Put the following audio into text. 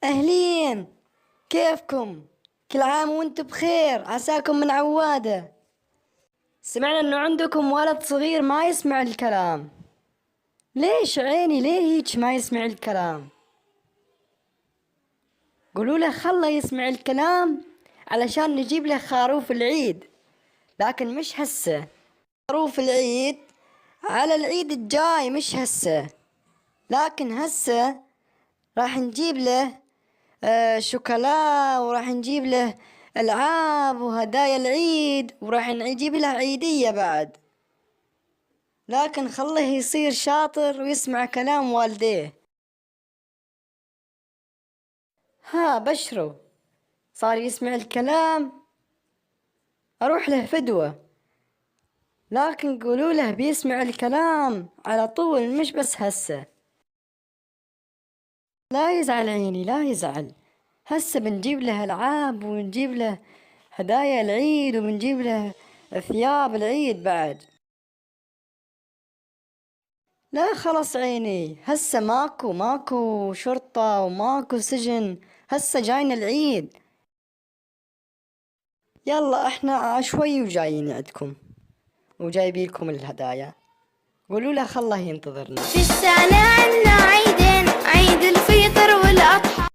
أهلين، كيفكم؟ كل عام وانتم بخير، عساكم من عوادة. سمعنا انه عندكم ولد صغير ما يسمع الكلام. ليش عيني ليه هيج ما يسمع الكلام؟ قولوا له خله يسمع الكلام علشان نجيب له خروف العيد، لكن مش هسه. خروف العيد على العيد الجاي مش هسه، لكن هسه راح نجيب له شوكولا، وراح نجيب له ألعاب وهدايا العيد، وراح نجيب له عيدية بعد. لكن خله يصير شاطر ويسمع كلام والديه. ها بشرو، صار يسمع الكلام، أروح له فدوة. لكن قولوا له بيسمع الكلام على طول، مش بس هسه. لا يزعل عيني لا يزعل، هسه بنجيب له ألعاب ونجيب له هدايا العيد وبنجيب له ثياب العيد بعد. لا خلص عيني، هسه ماكو شرطة وماكو سجن، هسه جاينا العيد. يلا احنا شوي وجايين عندكم وجايبيلكم الهدايا. قولوا له خله ينتظرنا. في السنة عنا عيدين، عيد الفطر والأضحى.